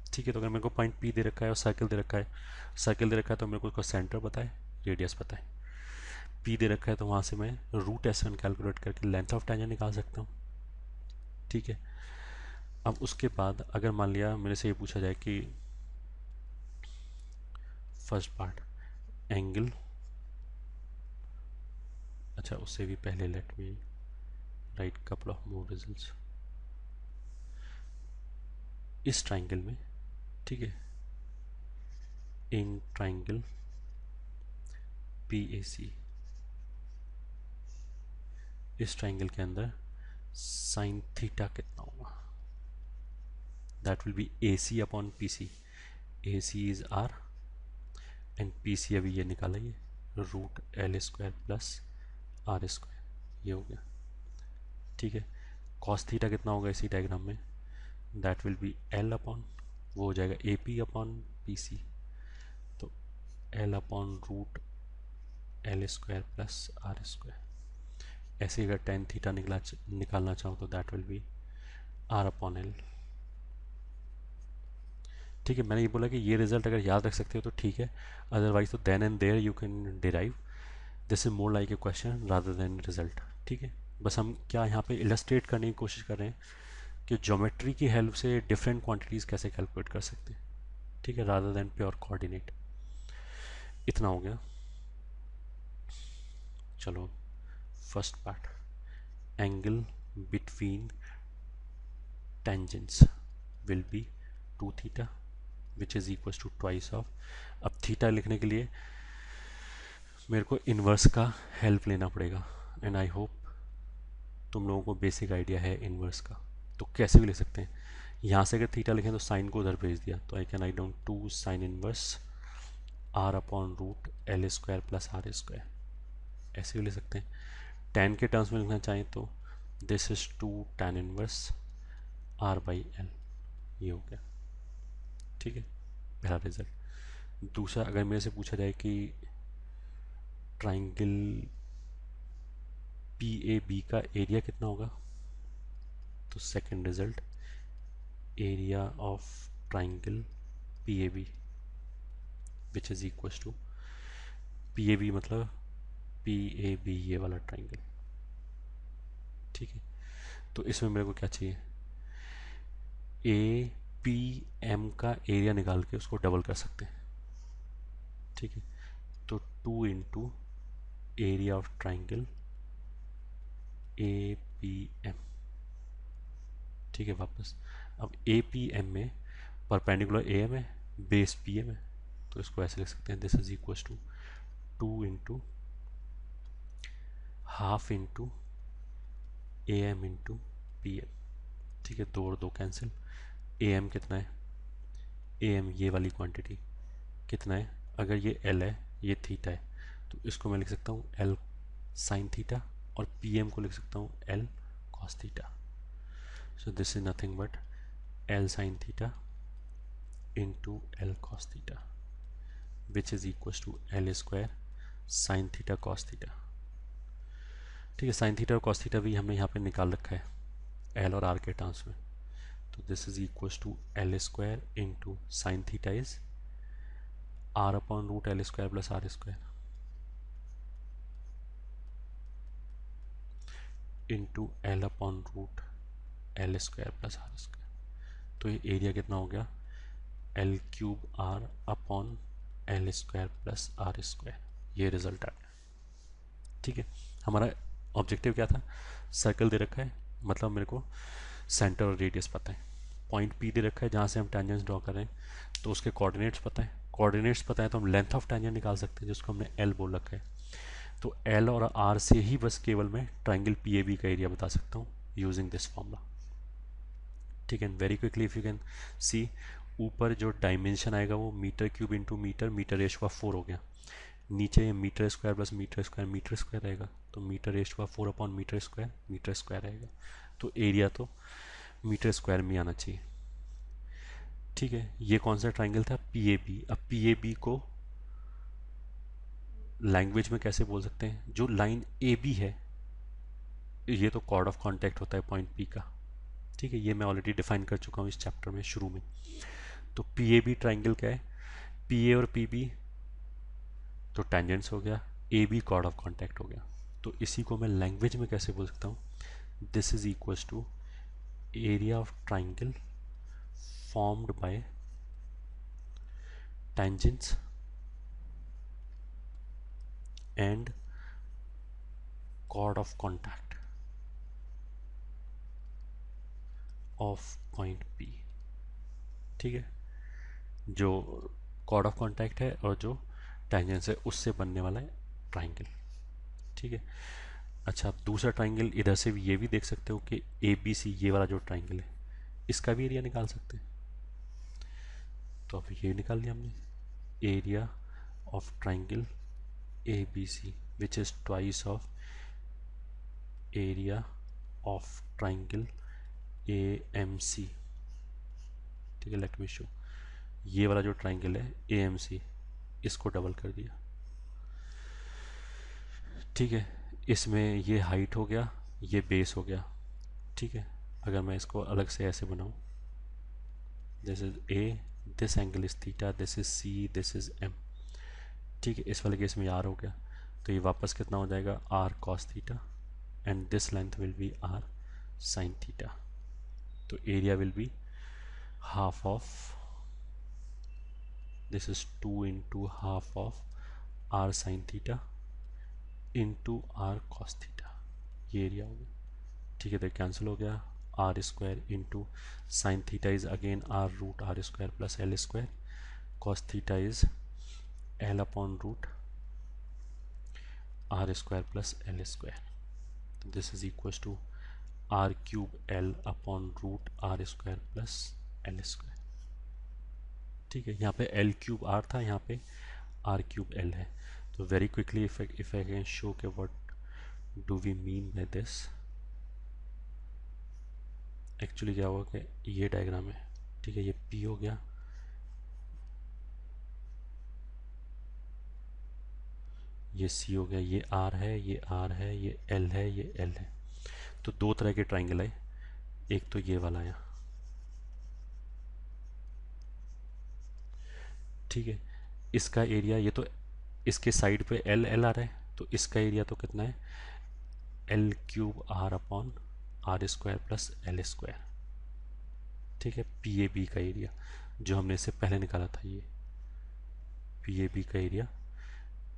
ठीक है, तो अगर मेरे को पॉइंट पी दे रखा है और सर्कल दे रखा है, सर्कल दे रखा है तो मेरे को उसका सेंटर पता है, रेडियस पता है। पी दे रखा है तो वहाँ से मैं रूट एस वन कैलकुलेट करके लेंथ ऑफ टेंजेंट निकाल सकता हूँ। ठीक है, अब उसके बाद अगर मान लिया मेरे से ये पूछा जाए कि फर्स्ट पार्ट एंगल, अच्छा उससे भी पहले let me right couple of more results इस ट्राइंगल में। ठीक है, इन ट्राइंगल पी ए सी, इस ट्राइंगल के अंदर साइन थीटा कितना होगा, that will be A C upon P C. A C is R and P C अभी ये निकाला, ये root L square plus R square, ये हो गया। ठीक है, कॉस थीटा कितना होगा इसी डायग्राम में, that will be L upon, वो हो जाएगा A P upon P C, तो L upon root L square plus R square. ऐसे अगर टेन थीटा निकालना चाहो तो that will be R upon L. ठीक है, मैंने ये बोला कि ये रिजल्ट अगर याद रख सकते हो तो ठीक है, अदरवाइज तो then and there you can derive, this is more like a question rather than result. ठीक है, बस हम क्या यहाँ पे इलस्ट्रेट करने की कोशिश कर रहे हैं कि ज्योमेट्री की हेल्प से डिफरेंट क्वांटिटीज़ कैसे कैलकुलेट कर सकते हैं। ठीक है, रादर देन प्योर कोऑर्डिनेट। इतना हो गया। चलो first part, angle between tangents will be 2 theta which is equal to twice of, अब थीटा लिखने के लिए मेरे को इन्वर्स का हेल्प लेना पड़ेगा, एंड आई होप तुम लोगों को बेसिक आइडिया है इन्वर्स का। तो कैसे भी ले सकते हैं, यहाँ से अगर थीटा लिखें तो साइन को उधर भेज दिया, तो I can write down 2 sine inverse R upon root L square plus R square, ऐसे भी ले सकते हैं। टेन के टर्म्स में लिखना चाहें तो this is 2 tan inverse R by L, ये हो गया। ठीक है, पहला रिजल्ट। दूसरा, अगर मेरे से पूछा जाए कि ट्राइंगल पी ए बी का एरिया कितना होगा, तो second result area of triangle P A B which is equal to P A B मतलब पी ए बी ये वाला ट्राइंगल। ठीक है, तो इसमें मेरे को क्या चाहिए, ए पी एम का एरिया निकाल के उसको डबल कर सकते हैं। ठीक है, तो 2 into area of triangle A P M. ठीक है, वापस अब ए पी एम में परपेंडिकुलर ए एम है, बेस पी एम है, तो इसको ऐसे लिख सकते हैं, this is equal to 2 into half into A M into P M. ठीक है, 2 और 2 कैंसिल, ए एम कितना है, ए एम ये वाली क्वांटिटी कितना है, अगर ये एल है ये थीटा है, तो इसको मैं लिख सकता हूँ एल साइन थीटा, और पी एम को लिख सकता हूँ L cos theta. So this is nothing but L sine theta into L cos theta which is equal to L square sine theta cos theta. ठीक है, साइन थीटा और cos theta भी हमने यहाँ पे निकाल रखा है एल और आर के टर्म्स में, तो this is equal to L square into sine theta is R upon root L square plus R square into L upon root L square plus R square. तो ये एरिया कितना हो गया, L cube R upon L square plus R square, ये result आ गया। ठीक है, हमारा ऑब्जेक्टिव क्या था, सर्कल दे रखा है, मतलब मेरे को सेंटर और रेडियस पता है, पॉइंट पी दे रखा है जहाँ से हम टेंजेंट ड्रॉ कर रहे हैं, तो उसके कोऑर्डिनेट्स पता है, कोऑर्डिनेट्स पता है तो हम लेंथ ऑफ टेंजेंट निकाल सकते हैं जिसको हमने एल बोल रखा है। तो एल और आर से ही बस केवल मैं ट्राइंगल पी ए बी का एरिया बता सकता हूँ यूजिंग दिस फॉर्मूला। ठीक है, very quickly if you can see, ऊपर जो डायमेंशन आएगा वो metre cube into metre, metre ratio 4 हो गया, नीचे metre square plus metre square रहेगा, तो metre ratio 4 upon metre square रहेगा, तो एरिया तो मीटर स्क्वायर में आना चाहिए। ठीक है, ये कौन सा ट्राइंगल था, पी ए बी। अब पी ए बी को लैंग्वेज में कैसे बोल सकते हैं, जो लाइन ए बी है ये तो कॉर्ड ऑफ कॉन्टैक्ट होता है पॉइंट पी का। ठीक है, ये मैं ऑलरेडी डिफाइन कर चुका हूँ इस चैप्टर में शुरू में। तो पी ए बी ट्राइंगल क्या है, पी ए और पी बी तो टेंजेंट्स हो गया, A B chord of contact हो गया, तो इसी को मैं लैंग्वेज में कैसे बोल सकता हूँ, this is equal to area of triangle formed by tangents and chord of contact of point P। ठीक है, जो chord of contact है और जो tangents है उससे बनने वाला है ट्राइंगल। ठीक है, अच्छा आप दूसरा ट्राइंगल इधर से भी ये भी देख सकते हो कि ए बी सी ये वाला जो ट्राइंगल है इसका भी एरिया निकाल सकते हैं, तो अब ये निकाल लिया हमने, area of triangle A B C which is twice of area of triangle A M C. ठीक है, लेट मी शो, ये वाला जो ट्राइंगल है ए एम सी इसको डबल कर दिया। ठीक है, इसमें ये हाइट हो गया, ये बेस हो गया। ठीक है, अगर मैं इसको अलग से ऐसे बनाऊं, this is A, this angle is theta, this is C, this is M. ठीक है, इस वाले केस में आर हो गया, तो ये वापस कितना हो जाएगा, R cos theta, and this length will be R sine theta. तो area will be half of, this is 2 into half of r sin theta into r cos theta, ये एरिया हो गया। ठीक है, तो कैंसिल हो गया, R square into sine theta is again R root R square plus L square, cos theta is L upon root R square plus L square, this is equal to R cube L upon root R square plus L square. ठीक है, यहाँ पे L cube are था, यहाँ पे are cube L है। तो very quickly if I can show के what do we mean by this, actually क्या हुआ कि ये डायग्राम है। ठीक है, ये पी हो गया, ये सी हो गया, ये आर है, ये आर है, ये एल है, ये एल है। तो दो तरह के ट्राइंगल आए, एक तो ये वाला आया, ठीक है। इसका एरिया, ये तो इसके साइड पे एल एल आ रहा है, तो इसका एरिया तो कितना है, L cube R upon R square plus L square, ठीक है। पी ए बी का एरिया जो हमने इससे पहले निकाला था, ये पी ए बी का एरिया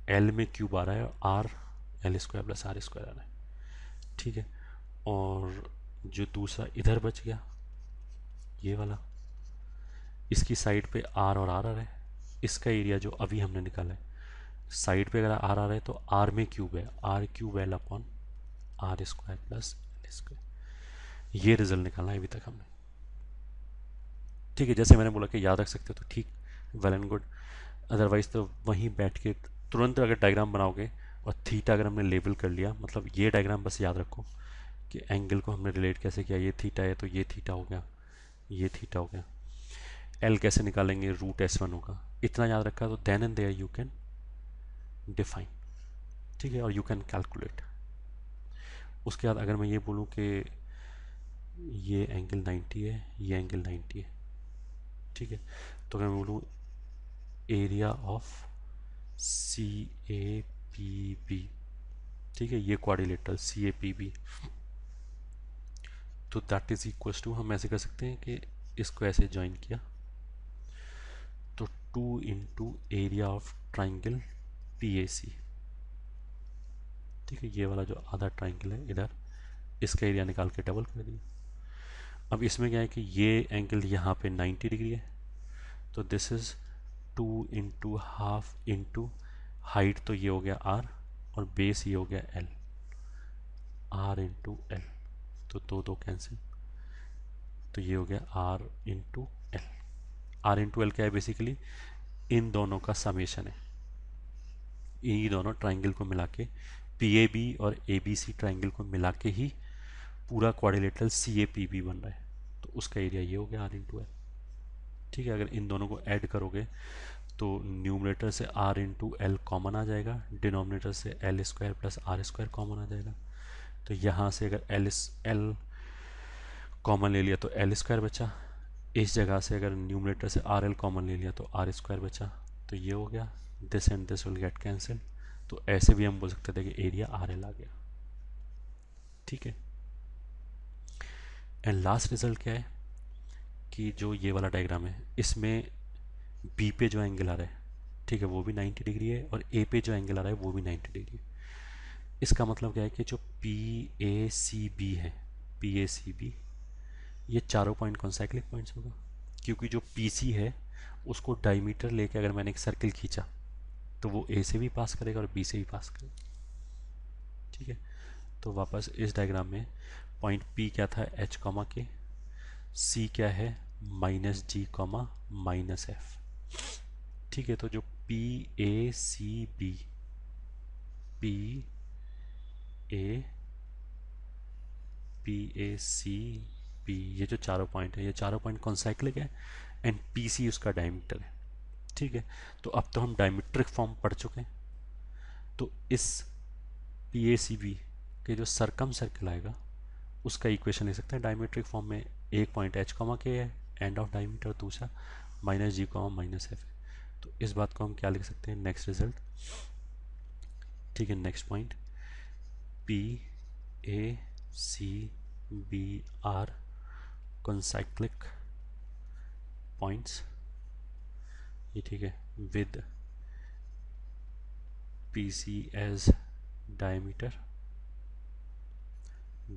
एल में क्यूब आ रहा है और R L square plus R square आ रहा है, ठीक है। और जो दूसरा इधर बच गया, ये वाला, इसकी साइड पे आर और आर आ रहा है, इसका एरिया जो अभी हमने निकाला है, साइड पे अगर आर आ रहा है तो आर में क्यूब है, R cube L upon R square plus L square. ये रिजल्ट निकालना है अभी तक हमने, ठीक है। जैसे मैंने बोला कि याद रख सकते हो तो ठीक, वेल एंड गुड। अदरवाइज तो वहीं बैठ के तुरंत अगर डायग्राम बनाओगे और थीटा अगर हमने लेबल कर लिया, मतलब ये डायग्राम बस याद रखो कि एंगल को हमने रिलेट कैसे किया, ये थीटा है तो ये थीटा हो गया, ये थीटा हो गया। एल कैसे निकालेंगे, रूट एस वन होगा, इतना याद रखा तो then and there you can define, ठीक है, और यू कैन कैलकुलेट। उसके बाद अगर मैं ये बोलूँ कि ये एंगल 90 है, ये एंगल 90 है, ठीक है, तो अगर मैं बोलूँ area of C A P B, ठीक है, ये quadrilateral C A P B, तो दैट इज इक्वल टू, हम ऐसे कर सकते हैं कि इसको ऐसे ज्वाइन किया तो 2 into area of triangle P A C, ठीक है। ये वाला जो आधा ट्राइंगल है इधर, इसका एरिया निकाल के डबल कर दिया। अब इसमें क्या है कि ये एंगल यहाँ पे 90 डिग्री है, तो this is 2 into half into height, तो ये हो गया आर और बेस ये हो गया एल, आर इंटू एल, तो दो दो कैंसिल, तो ये हो गया R into L. R into L क्या है, बेसिकली इन दोनों का समेशन है, इन्हीं दोनों ट्राइंगल को मिला के, पी ए बी और ए बी सी ट्राइंगल को मिला के ही पूरा quadrilateral C A P B बन रहा है, तो उसका एरिया ये हो गया आर इंटू एल, ठीक है। अगर इन दोनों को ऐड करोगे तो न्यूमरेटर से आर इंटू एल कॉमन आ जाएगा, डिनोमिनेटर से L square plus R square common आ जाएगा, तो यहाँ से अगर एल एल कॉमन ले लिया तो एल स्क्वायर बचा, इस जगह से अगर न्यूमरेटर से आर एल कॉमन ले लिया तो आर स्क्वायर बचा, तो ये हो गया, this and this will get cancel, तो ऐसे भी हम बोल सकते थे कि एरिया आर एल आ गया, ठीक है। एंड लास्ट रिजल्ट क्या है कि जो ये वाला डायग्राम है, इसमें बी पे जो एंगल आ रहा है, ठीक है, वो भी 90 डिग्री है, और ए पे जो एंगल आ रहा है वो भी 90 डिग्री है। इसका मतलब क्या है कि जो पी ए सी बी है, पी ए सी बी, ये चारों पॉइंट कौन साइक्लिक पॉइंट्स होगा, क्योंकि जो पी सी है उसको डायमीटर लेके अगर मैंने एक सर्किल खींचा तो वो ए से भी पास करेगा और बी से भी पास करेगा, ठीक है। तो वापस इस डायग्राम में पॉइंट पी क्या था, एच कॉमा के, सी क्या है, minus G comma minus F, ठीक है। तो जो P A C B, P A P A C B, ये जो चारों पॉइंट है, ये चारों पॉइंट कॉन्साइक्लिक है, एंड पी सी उसका डायमीटर है, ठीक है। तो अब तो हम डायमीट्रिक फॉर्म पढ़ चुके हैं, तो इस पी ए सी बी के जो सरकम सर्कल आएगा उसका इक्वेशन लिख सकते हैं डायमीट्रिक फॉर्म में, एक पॉइंट एच कॉमा के है एंड ऑफ डायमीटर, दूसरा minus G comma minus F है, तो इस बात को हम क्या लिख सकते हैं, नेक्स्ट रिजल्ट, ठीक है। Next point P A C B are concyclic points, ये ठीक है, with P C as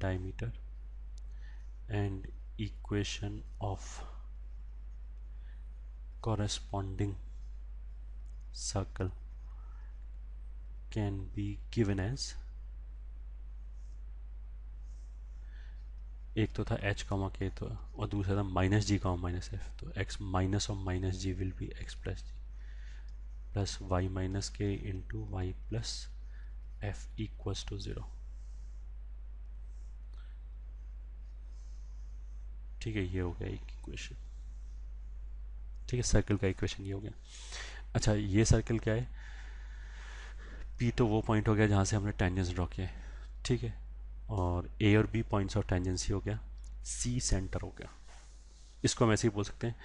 diameter and equation of corresponding circle can be given as, एक तो था h कॉमा के, तो और दूसरा था minus G comma minus F, तो x minus of minus G will be x plus G plus Y minus के into Y plus F equals to 0, ठीक है। ये हो गया एक इक्वेशन, ठीक है, सर्कल का इक्वेशन ये हो गया। अच्छा, ये सर्कल क्या है, पी तो वो पॉइंट हो गया जहाँ से हमने टेंजेंस ड्रॉ किया है, ठीक है, और ए और बी पॉइंट्स ऑफ टेंजेंसी हो गया, सी सेंटर हो गया। इसको हम ऐसे ही बोल सकते हैं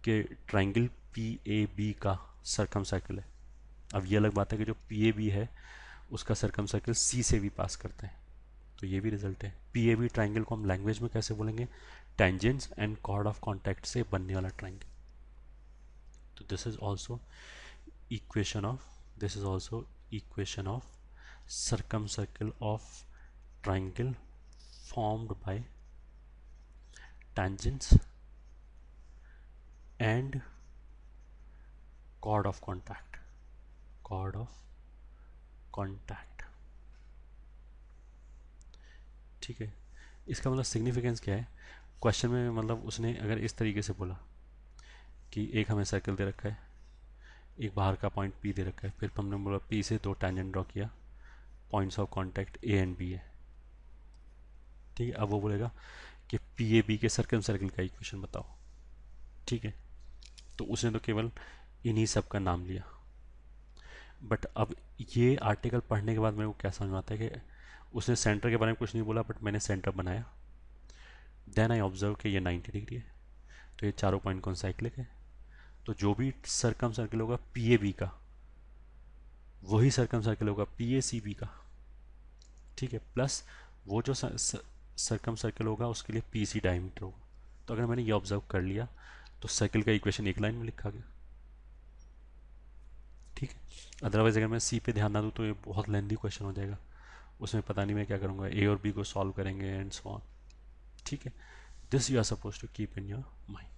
कि ट्राइंगल पी ए बी का सरकम सर्कल है। अब ये अलग बात है कि जो पी ए बी है उसका सरकम सर्कल सी से भी पास करते हैं, तो ये भी रिजल्ट है। पी ए बी ट्राइंगल को हम लैंग्वेज में कैसे बोलेंगे, tangents and chord of contact से बनने वाला ट्राइंगल। तो this is also equation of this is also equation of circumcircle of triangle formed by tangents and chord of contact, chord of contact। ठीक है, इसका मतलब सिग्निफिकेंस क्या है क्वेश्चन में, मतलब उसने अगर इस तरीके से बोला कि एक हमें सर्कल दे रखा है, एक बाहर का पॉइंट पी दे रखा है, फिर हमने बोला पी से दो टैंजेंट ड्रॉ किया, points of contact A and B है, ठीक है। अब वो बोलेगा कि पी ए बी के सर्कम सर्कल का इक्वेशन बताओ, ठीक है। तो उसने तो केवल इन्हीं सब का नाम लिया, बट अब ये आर्टिकल पढ़ने के बाद मेरे को क्या समझ में आता है कि उसने सेंटर के बारे में कुछ नहीं बोला, बट मैंने सेंटर बनाया, देन आई ऑब्जर्व कि ये 90 डिग्री है, तो ये चारों पॉइंट कॉन्साइक्लिक है, तो जो भी सरकम सर्कल होगा पी ए बी का वही सरकम सर्कल होगा पी ए सी बी का, ठीक है, प्लस वो जो सरकम सर्कल होगा उसके लिए पी सी डायमीटर होगा। तो अगर मैंने ये ऑब्जर्व कर लिया तो सर्कल का इक्वेशन एक लाइन में लिखा गया, ठीक है। अदरवाइज अगर मैं सी पे ध्यान ना दूँ तो ये बहुत लेंदी क्वेश्चन हो जाएगा, उसमें पता नहीं मैं क्या करूँगा, ए और बी को सॉल्व करेंगे एंड सो ऑन, ठीक है। This you are suppose to keep in your mind.